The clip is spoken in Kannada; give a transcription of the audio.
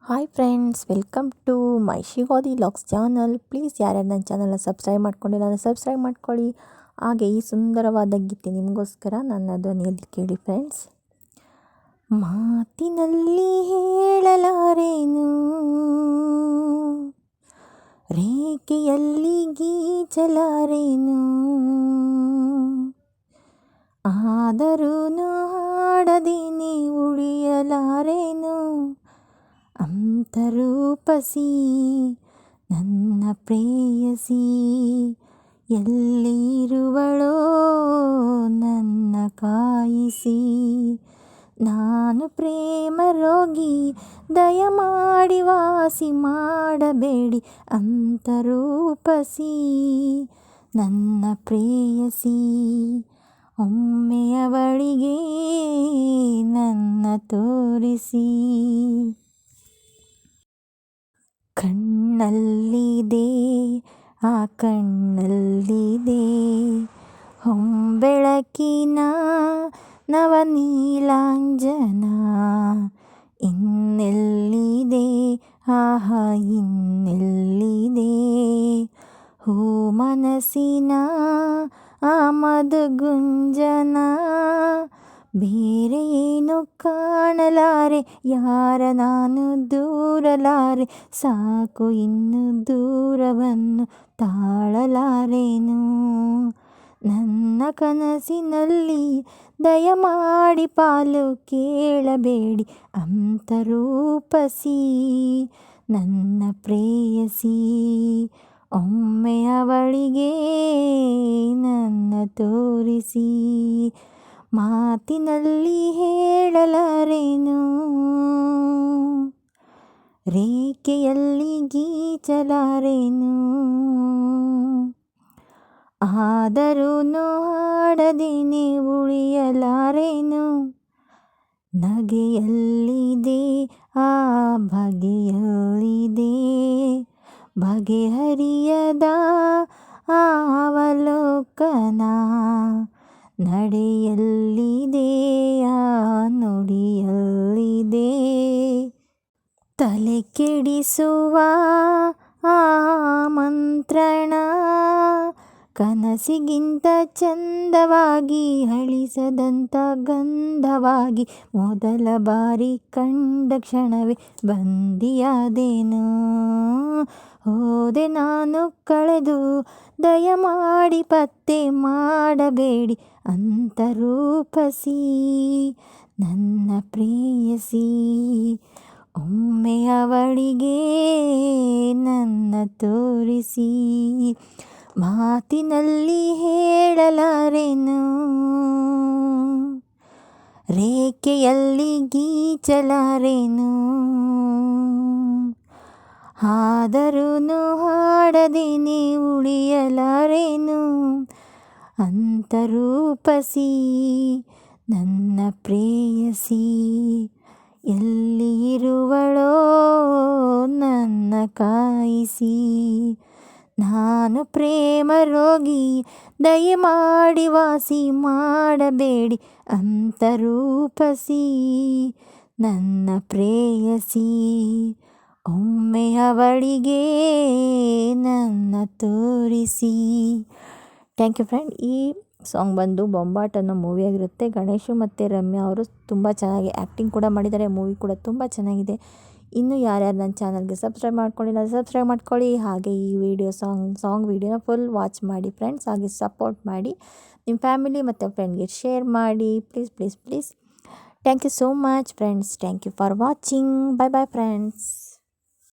Hi friends, welcome to my Shivadi logs channel. Please ಯಾರ್ಯಾರು ನನ್ನ ಚಾನಲ್ನ ಸಬ್ಸ್ಕ್ರೈಬ್ ಮಾಡ್ಕೊಂಡಿಲ್ಲ ಅಂದರೆ ಸಬ್ಸ್ಕ್ರೈಬ್ ಮಾಡ್ಕೊಳ್ಳಿ. ಹಾಗೆ ಈ ಸುಂದರವಾದ ಗೀತೆ ನಿಮಗೋಸ್ಕರ ನನ್ನ ಧ್ವನಿಯಲ್ಲಿ ಕೇಳಿ ಫ್ರೆಂಡ್ಸ್. ಮಾತಿನಲ್ಲಿ ಹೇಳಲಾರೇನು, ರೇಖೆಯಲ್ಲಿ ಗೀಚಲಾರೇನು, ಆದರೂ ಹಾಡದೇನೆ ಉಳಿಯಲಾರೇನು, ಅಂತರೂಪಸಿ ನನ್ನ ಪ್ರೇಯಸಿ ಎಲ್ಲಿರುವಳೋ ನನ್ನ ಕಾಯಿಸಿ. ನಾನು ಪ್ರೇಮ ರೋಗಿ, ದಯಮಾಡಿ ವಾಸಿ ಮಾಡಬೇಡಿ, ಅಂತರೂಪಸಿ ನನ್ನ ಪ್ರೇಯಸಿ. ಒಮ್ಮೆ ಅವಳಿಗೆ ನನ್ನ ತೋರಿಸಿ. ಕಣ್ಣಲ್ಲಿದೆ ಆ ಕಣ್ಣಲ್ಲಿದೆ ಹೊಂಬೆಳಕಿನ ನವನೀಲಾಂಜನ. ಇನ್ನೆಲ್ಲಿದೆ ಆಹಾ ಇನ್ನೆಲ್ಲಿದೆ ಹೂ ಮನಸ್ಸಿನ ಆ ಮಧುಗುಂಜನ. ಬೇರೆ ಏನು ಕಾಣಲಾರೆ, ಯಾರ ನಾನು ದೂರಲಾರೆ, ಸಾಕು ಇನ್ನು ದೂರವನ್ನು ತಾಳಲಾರೇನು. ನನ್ನ ಕನಸಿನಲ್ಲಿ ದಯಮಾಡಿ ಪಾಲು ಕೇಳಬೇಡಿ, ಅಂತರೂಪಸಿ ನನ್ನ ಪ್ರೇಯಸಿ. ಒಮ್ಮೆ ಅವಳಿಗೆ ನನ್ನ ತೋರಿಸಿ. ಮಾತಿನಲ್ಲಿ ಹೇಳಲಾರೇನು, ರೇಖೆಯಲ್ಲಿ ಗೀಚಲಾರೇನು, ಆದರೂ ಹಾಡದೇನೆ ಉಳಿಯಲಾರೇನು. ನಗೆಯಲ್ಲಿದೆ ಆ ಬಗೆಯಲ್ಲಿದೆ ಬಗೆಹರಿಯದ ಅವಲೋಕನ. ನಡೆಯಲ್ಲಿದೆ ಆ ನುಡಿಯಲ್ಲಿದೆ ತಲೆ ಕೆಡಿಸುವ ಆ ಮಂತ್ರಣ. ಕನಸಿಗಿಂತ ಚಂದವಾಗಿ ಅಳಿಸದಂಥ ಗಂಧವಾಗಿ ಮೊದಲ ಬಾರಿ ಕಂಡ ಕ್ಷಣವೇ ಬಂದಿಯಾದೇನು. ಹೋದೆ ನಾನು ಕಳೆದು, ದಯಮಾಡಿ ಪತ್ತೆ ಮಾಡಬೇಡಿ, ಅಂತರೂಪಸಿ ನನ್ನ ಪ್ರೇಯಸಿ. ಒಮ್ಮೆ ಅವಳಿಗೆ ನನ್ನ ತೋರಿಸಿ. ಮಾತಿನಲ್ಲಿ ಹೇಳಲಾರೇನು, ರೇಖೆಯಲ್ಲಿ ಗೀಚಲಾರೇನು, ಆದರೂ ಹಾಡದೇನೆ ಉಳಿಯಲಾರೇನು, ಅಂತರೂಪಸಿ ನನ್ನ ಪ್ರೇಯಸಿ ಎಲ್ಲಿರುವಳೋ ನನ್ನ ಕಾಯಿಸಿ. ನಾನು ಪ್ರೇಮ ರೋಗಿ, ದಯಮಾಡಿ ವಾಸಿ ಮಾಡಬೇಡಿ, ಅಂತರೂಪಸಿ ನನ್ನ ಪ್ರೇಯಸಿ. ಒಮ್ಮೆ ಅವಳಿಗೆ ನನ್ನ ತೋರಿಸಿ. Thank you friend. ಈ ಸಾಂಗ್ ಬಂದು ಬೊಂಬಾಟ್ ಅನ್ನೋ ಮೂವಿ ಆಗಿರುತ್ತೆ. ಗಣೇಶು ಮತ್ತು ರಮ್ಯಾ ಅವರು ತುಂಬ ಚೆನ್ನಾಗಿ ಆ್ಯಕ್ಟಿಂಗ್ ಕೂಡ ಮಾಡಿದ್ದಾರೆ. ಮೂವಿ ಕೂಡ ತುಂಬ ಚೆನ್ನಾಗಿದೆ. ಇನ್ನು ಯಾರ್ಯಾರು ನನ್ನ ಚಾನಲ್ಗೆ ಸಬ್ಸ್ಕ್ರೈಬ್ ಮಾಡ್ಕೊಂಡಿಲ್ಲ ಸಬ್ಸ್ಕ್ರೈಬ್ ಮಾಡ್ಕೊಳ್ಳಿ. ಹಾಗೆ ಈ ವಿಡಿಯೋ ಸಾಂಗ್ ವಿಡಿಯೋನ ಫುಲ್ ವಾಚ್ ಮಾಡಿ ಫ್ರೆಂಡ್ಸ್. ಹಾಗೆ ಸಪೋರ್ಟ್ ಮಾಡಿ, ನಿಮ್ಮ ಫ್ಯಾಮಿಲಿ ಮತ್ತು ಫ್ರೆಂಡ್ಗೆ ಶೇರ್ ಮಾಡಿ please please please. Thank you so much friends. Thank you for watching. Bye bye friends.